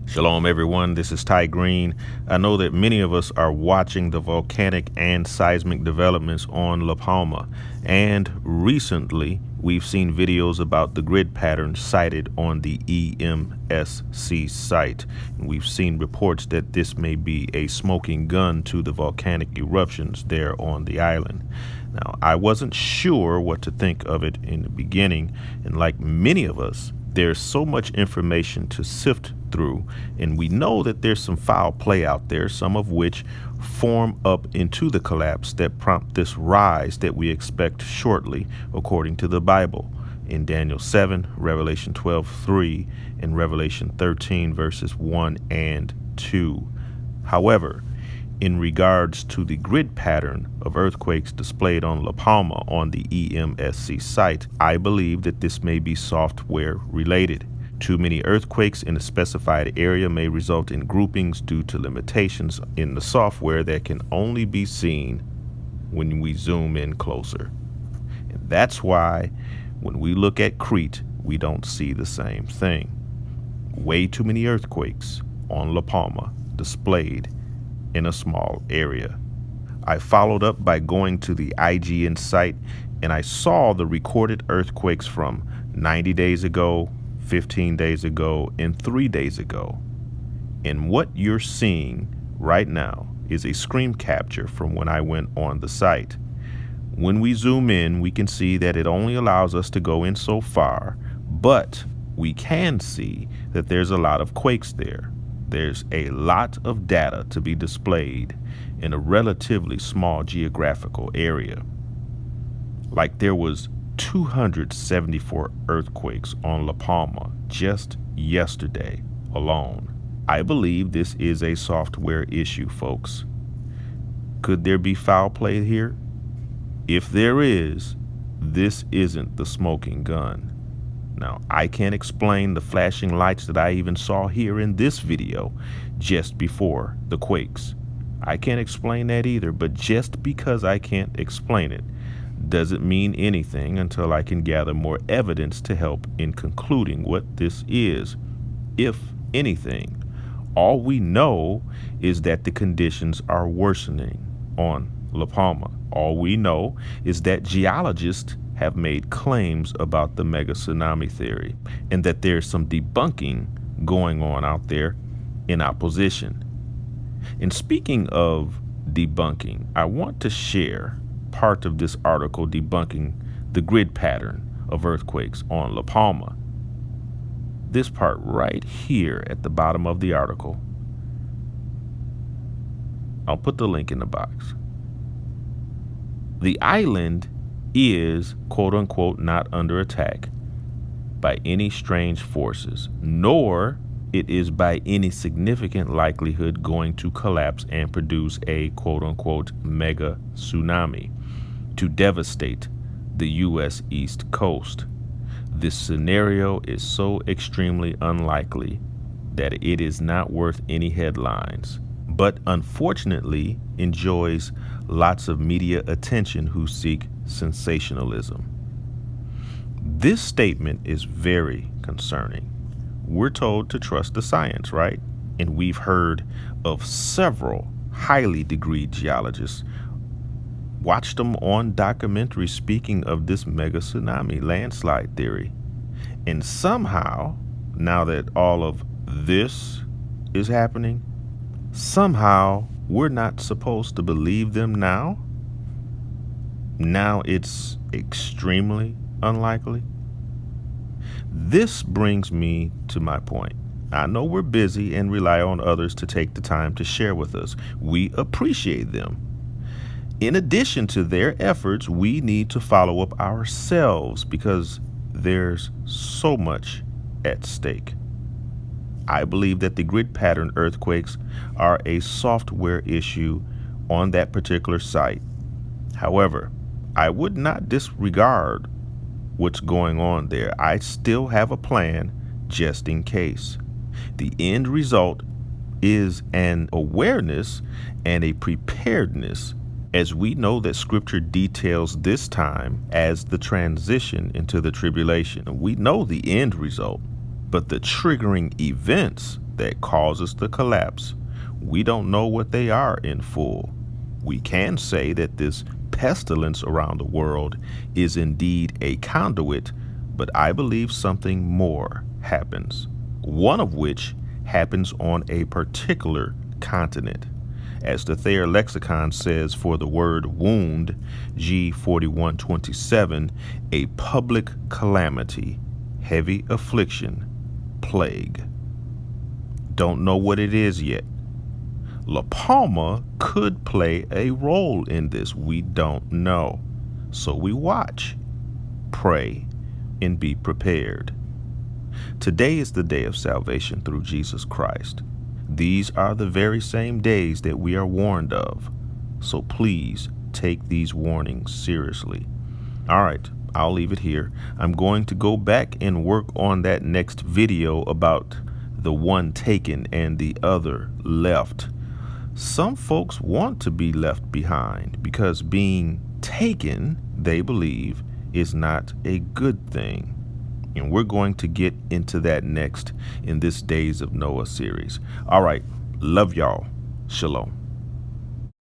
Shalom, everyone. This is Ty Green. I know that many of us are watching the volcanic and seismic developments on La Palma. And recently, we've seen videos about the grid pattern cited on the EMSC site. And we've seen reports that this may be a smoking gun to the volcanic eruptions there on the island. Now, I wasn't sure what to think of it in the beginning. And like many of us, there's so much information to sift through, and we know that there's some foul play out there, some of which form up into the collapse that prompt this rise that we expect shortly, according to the Bible in Daniel 7, Revelation 12:3, and Revelation 13 verses 1 and 2. However, in regards to the grid pattern of earthquakes displayed on La Palma on the EMSC site, I believe that this may be software related. Too many earthquakes in a specified area may result in groupings due to limitations in the software that can only be seen when we zoom in closer. And that's why when we look at Crete, we don't see the same thing. Way too many earthquakes on La Palma displayed in a small area. I followed up by going to the IGN site, and I saw the recorded earthquakes from 90 days ago, 15 days ago, and 3 days ago. And what you're seeing right now is a screen capture from when I went on the site. When we zoom in, we can see that it only allows us to go in so far, but we can see that there's a lot of quakes there. There's a lot of data to be displayed in a relatively small geographical area. Like there was 274 earthquakes on La Palma just yesterday alone. I believe this is a software issue, folks. Could there be foul play here? If there is, this isn't the smoking gun. Now, I can't explain the flashing lights that I even saw here in this video just before the quakes. I can't explain that either, but just because I can't explain it doesn't mean anything until I can gather more evidence to help in concluding what this is. If anything, all we know is that the conditions are worsening on La Palma. All we know is that geologists have made claims about the mega tsunami theory and that there's some debunking going on out there in opposition. And speaking of debunking, I want to share part of this article debunking the grid pattern of earthquakes on La Palma. This part right here at the bottom of the article. I'll put the link in the box. The island is, quote unquote, not under attack by any strange forces, nor it is by any significant likelihood going to collapse and produce a, quote unquote, mega tsunami to devastate the U.S. East Coast. This scenario is so extremely unlikely that it is not worth any headlines, but unfortunately enjoys lots of media attention who seek sensationalism. This statement is very concerning. We're told to trust the science, right? And we've heard of several highly degreed geologists, watched them on documentaries speaking of this mega tsunami landslide theory. And somehow, now that all of this is happening, somehow we're not supposed to believe them now? Now it's extremely unlikely. This brings me to my point. I know we're busy and rely on others to take the time to share with us. We appreciate them. In addition to their efforts, we need to follow up ourselves because there's so much at stake. I believe that the grid pattern earthquakes are a software issue on that particular site. However, I would not disregard what's going on there. I still have a plan just in case. The end result is an awareness and a preparedness, as we know that scripture details this time as the transition into the tribulation. We know the end result. But the triggering events that causes the collapse, we don't know what they are in full. We can say that this pestilence around the world is indeed a conduit, but I believe something more happens, one of which happens on a particular continent. As the Thayer lexicon says for the word wound, G4127, a public calamity, heavy affliction, plague. Don't know what it is yet. La Palma could play a role in this. We don't know. So we watch, pray, and be prepared. Today is the day of salvation through Jesus Christ. These are the very same days that we are warned of. So please take these warnings seriously. All right, I'll leave it here. I'm going to go back and work on that next video about the one taken and the other left. Some folks want to be left behind because being taken, they believe, is not a good thing. And we're going to get into that next in this Days of Noah series. All right. Love y'all. Shalom.